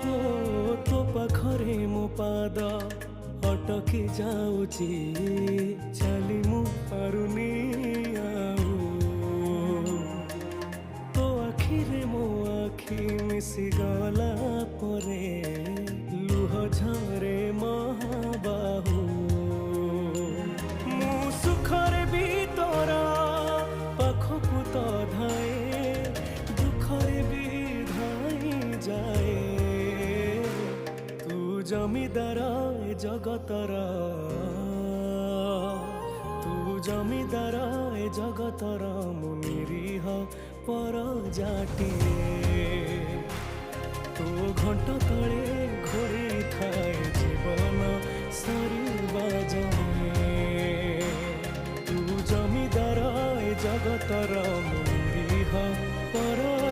ଓ ତୋ ପାଖରେ ମୋ ପାଦ ଅଟକି ଯାଉଛି, ଚାଲି ମୁଁ ପାରୁନି ଆଉ। ତୋ ଆଖିରେ ମୋ ଆଖି ମିଶିଗଲା ପରେ ଲୁହ ଝରେ ମହାବାହୁ। ମୁଁ ସୁଖରେ ବି ତୋର ପାଖକୁ ତ ଧାଏ, ଦୁଃଖରେ ବି ଧାଇ ଯାଏ। ତୁ ଜମିଦାର ଏ ଜଗତର, ତୁ ଜମିଦାର ଏ ଜଗତର, ମୁଁ ନିରୀହ ପରଜାଟିଏ। ତୋ ଘଣ୍ଟ ତଳେ ଘୋରି ଥାଏ ଜୀବନ ସରିବା ଯାଏ। ତୁ ଜମିଦାର ଏ ଜଗତର